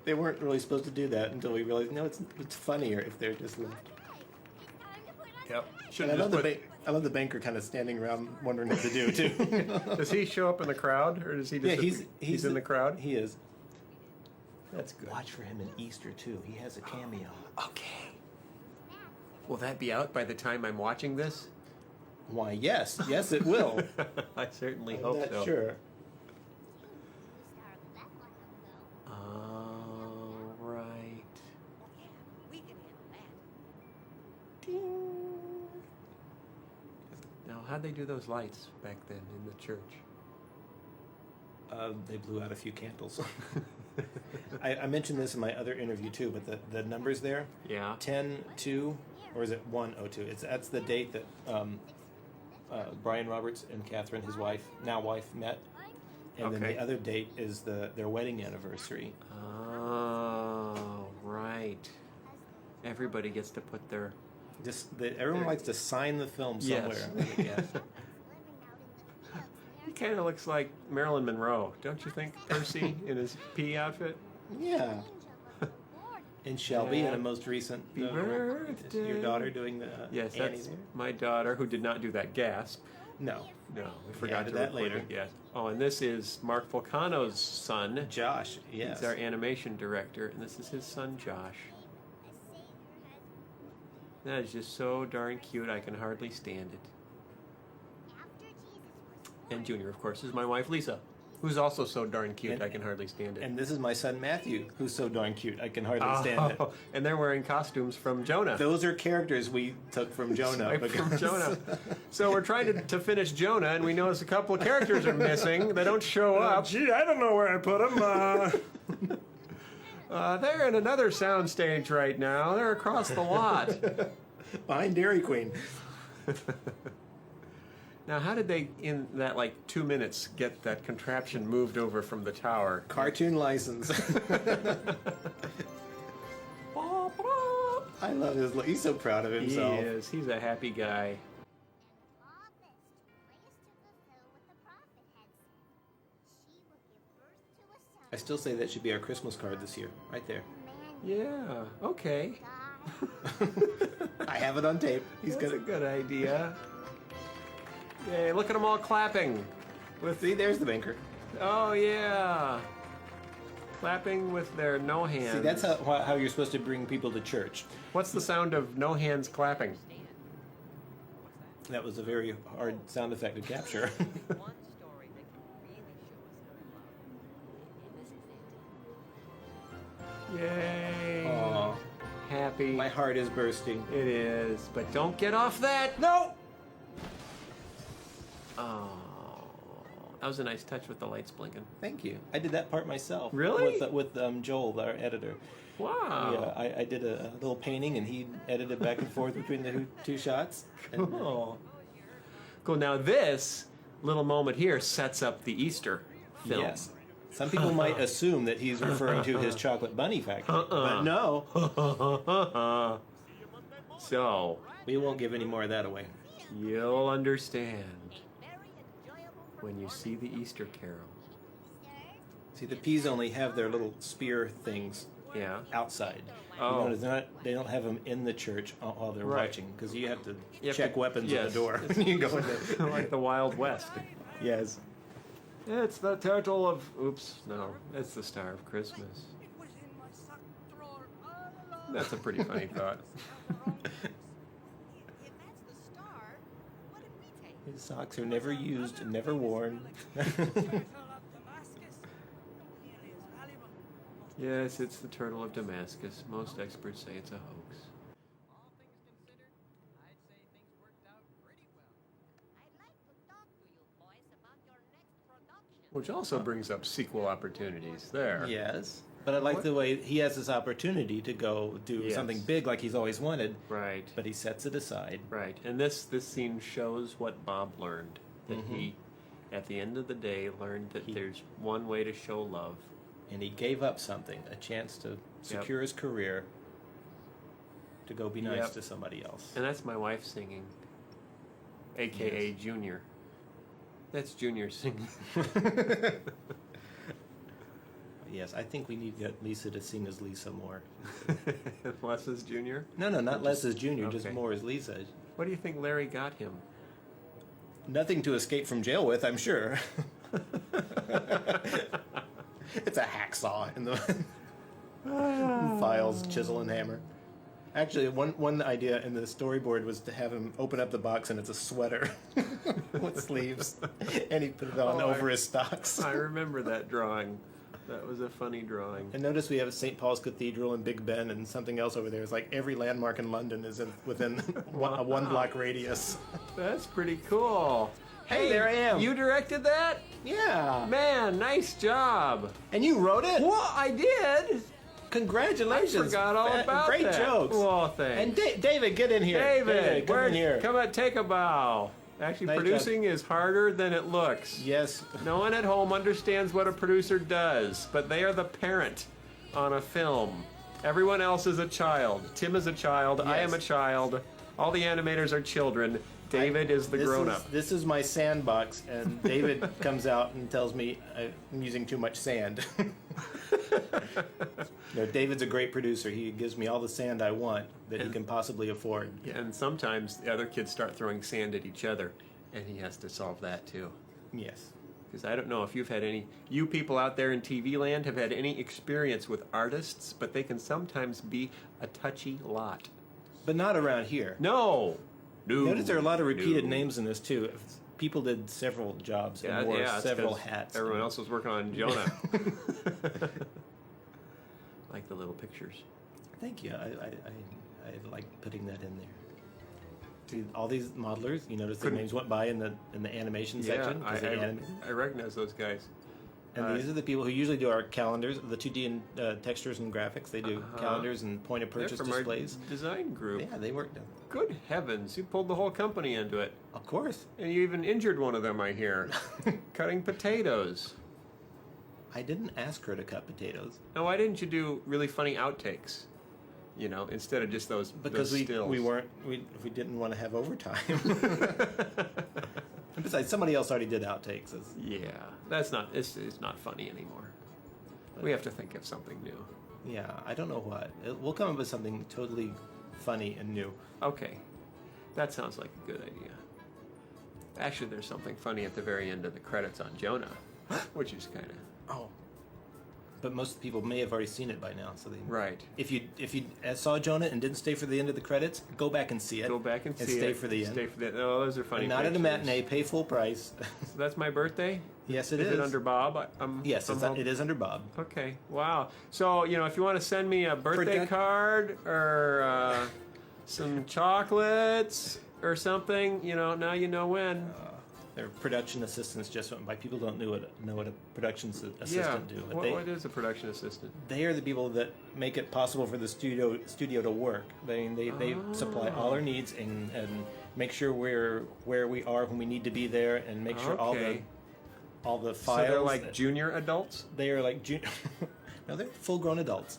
Speaker 2: They weren't really supposed to do that until we realized, no, it's funnier if they're just left.
Speaker 1: Yep.
Speaker 2: And
Speaker 1: Shouldn't just put,
Speaker 2: I love the banker kind of standing around wondering what to do too.
Speaker 1: Does he show up in the crowd, or does he just?
Speaker 2: Yeah,
Speaker 1: he's in the crowd.
Speaker 2: He is.
Speaker 1: That's good.
Speaker 2: Watch for him in Easter too. He has a cameo.
Speaker 1: Okay. Will that be out by the time I'm watching this?
Speaker 2: Why? Yes, it will.
Speaker 1: I certainly
Speaker 2: I'm
Speaker 1: hope
Speaker 2: not
Speaker 1: so.
Speaker 2: sure.
Speaker 1: All right. Now, how'd they do those lights back then in the church?
Speaker 2: They blew out a few candles. I mentioned this in my other interview too, but the numbers there,
Speaker 1: Yeah.
Speaker 2: 10-2, or is it 102? That's the date that Brian Roberts and Catherine, his now wife, met. And then
Speaker 1: Okay.
Speaker 2: the other date is their wedding anniversary.
Speaker 1: Oh, right. Everybody gets to put their.
Speaker 2: Everyone likes to sign the film somewhere.
Speaker 1: Yes. He kind of looks like Marilyn Monroe, don't you think, Percy, in his pea outfit?
Speaker 2: Yeah. And Shelby in a most recent.
Speaker 1: Happy birthday.
Speaker 2: Your daughter doing the
Speaker 1: Yes,
Speaker 2: Annie
Speaker 1: that's
Speaker 2: there.
Speaker 1: my daughter, who did not do that gasp.
Speaker 2: No.
Speaker 1: No, we forgot
Speaker 2: added
Speaker 1: to
Speaker 2: that
Speaker 1: record
Speaker 2: later.
Speaker 1: it. Yes. Oh, and this is Mark Volcano's son.
Speaker 2: Josh, yes.
Speaker 1: He's our animation director, and this is his son, Josh. That is just so darn cute, I can hardly stand it. And Junior, of course, is my wife, Lisa, who's also so darn cute, I can hardly stand it.
Speaker 2: And this is my son Matthew, who's so darn cute, I can hardly stand it.
Speaker 1: And they're wearing costumes from Jonah.
Speaker 2: Those are characters we took from Jonah.
Speaker 1: From Jonah. So we're trying to finish Jonah, and we notice a couple of characters are missing. They don't show up.
Speaker 2: Gee, I don't know where I put them.
Speaker 1: They're in another soundstage right now. They're across the lot.
Speaker 2: Behind Dairy Queen.
Speaker 1: Now, how did they, in that 2 minutes, get that contraption moved over from the tower?
Speaker 2: Cartoon license. I love his. He's so proud of himself.
Speaker 1: He is. He's a happy guy.
Speaker 2: I still say that should be our Christmas card this year, right there.
Speaker 1: Yeah. Okay.
Speaker 2: I have it on tape.
Speaker 1: That's a good idea. Yay! Look at them all clapping.
Speaker 2: See, there's the banker.
Speaker 1: Oh yeah. Clapping with their no hands.
Speaker 2: See, that's how you're supposed to bring people to church.
Speaker 1: What's the sound of no hands clapping?
Speaker 2: That was a very hard sound effect to capture.
Speaker 1: Yay!
Speaker 2: Aw,
Speaker 1: Happy.
Speaker 2: my heart is bursting.
Speaker 1: It is, but don't get off that.
Speaker 2: No!
Speaker 1: Oh, that was a nice touch with the lights blinking.
Speaker 2: Thank you. I did that part myself.
Speaker 1: Really?
Speaker 2: With Joel, our editor.
Speaker 1: Wow.
Speaker 2: Yeah, I did a little painting, and he edited back and forth between the two shots. And,
Speaker 1: Cool. Cool. Now this little moment here sets up the Easter film.
Speaker 2: yes. Some people might assume that he's referring to his chocolate bunny factory, but no.
Speaker 1: So
Speaker 2: We won't give any more of that away.
Speaker 1: you'll understand when you see the Easter Carol.
Speaker 2: See, the peas only have their little spear things
Speaker 1: Yeah.
Speaker 2: outside.
Speaker 1: Oh.
Speaker 2: You notice they don't have them in the church while they're
Speaker 1: Right.
Speaker 2: watching, because you have to
Speaker 1: You have
Speaker 2: check
Speaker 1: to-
Speaker 2: weapons
Speaker 1: yes.
Speaker 2: at the door. You go in there.
Speaker 1: Like the Wild West.
Speaker 2: Yes.
Speaker 1: It's the turtle of. Oops, no. It's the Star of Christmas. That's a pretty funny thought.
Speaker 2: His socks are never used and never worn.
Speaker 1: Yes, it's the turtle of Damascus. Most experts say it's a hoax. Which also brings up sequel opportunities there.
Speaker 2: Yes. But I like the way he has this opportunity to go do
Speaker 1: Yes.
Speaker 2: something big like he's always wanted,
Speaker 1: Right.
Speaker 2: but he sets it aside.
Speaker 1: Right. And this scene shows what Bob learned. That he, at the end of the day, learned that there's one way to show love.
Speaker 2: And he gave up something, a chance to secure his career, to go be nice
Speaker 1: Yep.
Speaker 2: to somebody else.
Speaker 1: And that's my wife singing. AKA Junior. That's Junior singing.
Speaker 2: Yes, I think we need to get Lisa to sing as Lisa more.
Speaker 1: Les is Junior?
Speaker 2: No, not less as Junior, just
Speaker 1: okay.
Speaker 2: more as Lisa.
Speaker 1: What do you think Larry got him?
Speaker 2: Nothing to escape from jail with, I'm sure. It's a hacksaw in the files, chisel, and hammer. Actually, one idea in the storyboard was to have him open up the box and it's a sweater with sleeves, and he put it on over his stocks.
Speaker 1: I remember that drawing. That was a funny drawing.
Speaker 2: And notice we have St. Paul's Cathedral and Big Ben and something else over there. It's like every landmark in London is within a one-block radius.
Speaker 1: That's pretty cool.
Speaker 2: Hey, there I am.
Speaker 1: You directed that?
Speaker 2: Yeah.
Speaker 1: Man, nice job.
Speaker 2: And you wrote it?
Speaker 1: Well, I did.
Speaker 2: Congratulations.
Speaker 1: I forgot all about
Speaker 2: Great
Speaker 1: that.
Speaker 2: jokes.
Speaker 1: Well, thanks.
Speaker 2: And David, get in here.
Speaker 1: David,
Speaker 2: come in here.
Speaker 1: Come on, take a bow. Actually,
Speaker 2: Nice
Speaker 1: producing is harder than it looks.
Speaker 2: Yes.
Speaker 1: No one at home understands what a producer does, but they are the parent on a film. Everyone else is a child. Tim is a child. I am a
Speaker 2: Yes.
Speaker 1: child. All the animators are children. David is the grown-up.
Speaker 2: This is my sandbox, and David comes out and tells me I'm using too much sand. No, David's a great producer. He gives me all the sand I want that he can possibly afford.
Speaker 1: And sometimes the other kids start throwing sand at each other. And he has to solve that too.
Speaker 2: Yes.
Speaker 1: Because I don't know if you people out there in TV land have had any experience with artists, but they can sometimes be a touchy lot.
Speaker 2: But not around here.
Speaker 1: No!
Speaker 2: Notice there are a lot of repeated names in this too. People did several jobs and wore several hats.
Speaker 1: Everyone else was working on Jonah. Like the little pictures.
Speaker 2: Thank you. I like putting that in there. See, all these modelers, you notice their names went by in the animation section.
Speaker 1: I recognize those guys.
Speaker 2: And these are the people who usually do our calendars, the 2D and textures and graphics. They do calendars and point of purchase displays.
Speaker 1: Our design group.
Speaker 2: Yeah, they worked on.
Speaker 1: Good heavens, you pulled the whole company into it.
Speaker 2: Of course.
Speaker 1: And you even injured one of them, I hear. Cutting potatoes.
Speaker 2: I didn't ask her to cut potatoes.
Speaker 1: Now, why didn't you do really funny outtakes? You know, instead of just those stills.
Speaker 2: We didn't want to have overtime. And besides, somebody else already did outtakes.
Speaker 1: Yeah, it's not funny anymore. We have to think of something new.
Speaker 2: Yeah, I don't know what. We'll come up with something totally funny and new.
Speaker 1: Okay, that sounds like a good idea. Actually, there's something funny at the very end of the credits on Jonah, which is kind of...
Speaker 2: Oh. But most people may have already seen it by now, so they...
Speaker 1: Right.
Speaker 2: If you saw Jonah and didn't stay for the end of the credits, go back and see it.
Speaker 1: Go back and see it.
Speaker 2: Stay for the end.
Speaker 1: Stay for the end. Oh, those are funny.
Speaker 2: And not
Speaker 1: pictures.
Speaker 2: at a matinee. Pay full price.
Speaker 1: So that's my birthday?
Speaker 2: Yes, it is.
Speaker 1: Is it under Bob?
Speaker 2: Yes, it is under Bob.
Speaker 1: Okay. Wow. So, if you want to send me a birthday card or some chocolates or something, now you know when.
Speaker 2: Their production assistants just went by. People don't know what a production assistant do.
Speaker 1: What is a production assistant?
Speaker 2: They are the people that make it possible for the studio to work. They supply all our needs and make sure we're where we are when we need to be there, and make sure all the files.
Speaker 1: So they're like junior adults?
Speaker 2: They are like no, they're full-grown adults.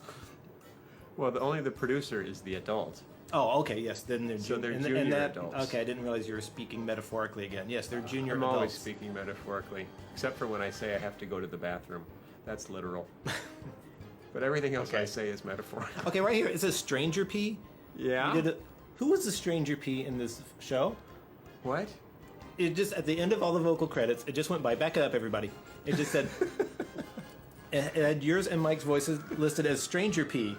Speaker 1: Well, only the producer is the adult.
Speaker 2: Oh, okay, yes. Then they're
Speaker 1: junior adults.
Speaker 2: Okay, I didn't realize you were speaking metaphorically again. Yes, they're junior
Speaker 1: I'm
Speaker 2: adults.
Speaker 1: always speaking metaphorically, except for when I say I have to go to the bathroom. That's literal. But everything else I say is metaphorical.
Speaker 2: Okay, right here it says Stranger P.
Speaker 1: Yeah.
Speaker 2: Who was the Stranger P in this show?
Speaker 1: What?
Speaker 2: It just at the end of all the vocal credits, it just went by. Back it up, everybody. It just said it had yours and Mike's voices listed as Stranger P.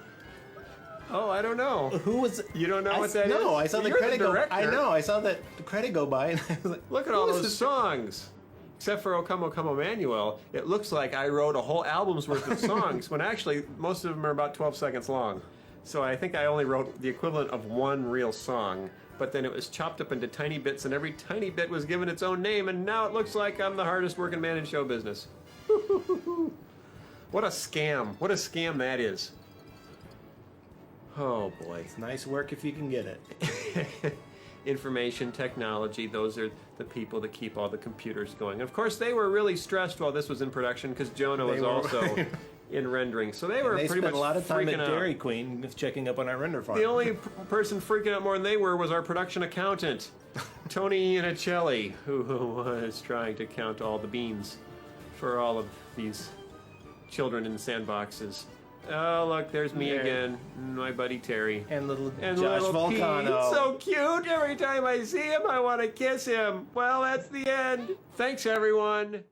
Speaker 1: Oh, I don't know.
Speaker 2: Who was?
Speaker 1: You don't know what that is?
Speaker 2: No, I saw the credit go. I know. I saw that credit go by, and I was like,
Speaker 1: look at all those songs. Except for O Come, O Come, Emmanuel, it looks like I wrote a whole album's worth of songs, when actually most of them are about 12 seconds long. So I think I only wrote the equivalent of one real song, but then it was chopped up into tiny bits, and every tiny bit was given its own name, and now it looks like I'm the hardest working man in show business. What a scam. What a scam that is. Oh boy.
Speaker 2: It's nice work if you can get it.
Speaker 1: Information technology, those are the people that keep all the computers going. Of course, they were really stressed while this was in production because Jonah was also in rendering. So they were pretty much
Speaker 2: a lot of time at
Speaker 1: freaking
Speaker 2: Dairy
Speaker 1: out.
Speaker 2: Queen checking up on our render farm.
Speaker 1: The only person freaking out more than they were was our production accountant, Tony Iannicelli, who was trying to count all the beans for all of these children in sandboxes. Oh, look, there's me again, my buddy Terry.
Speaker 2: And little
Speaker 1: And
Speaker 2: Josh
Speaker 1: little Pete,
Speaker 2: Volcano.
Speaker 1: so cute. Every time I see him, I want to kiss him. Well, that's the end. Thanks, everyone.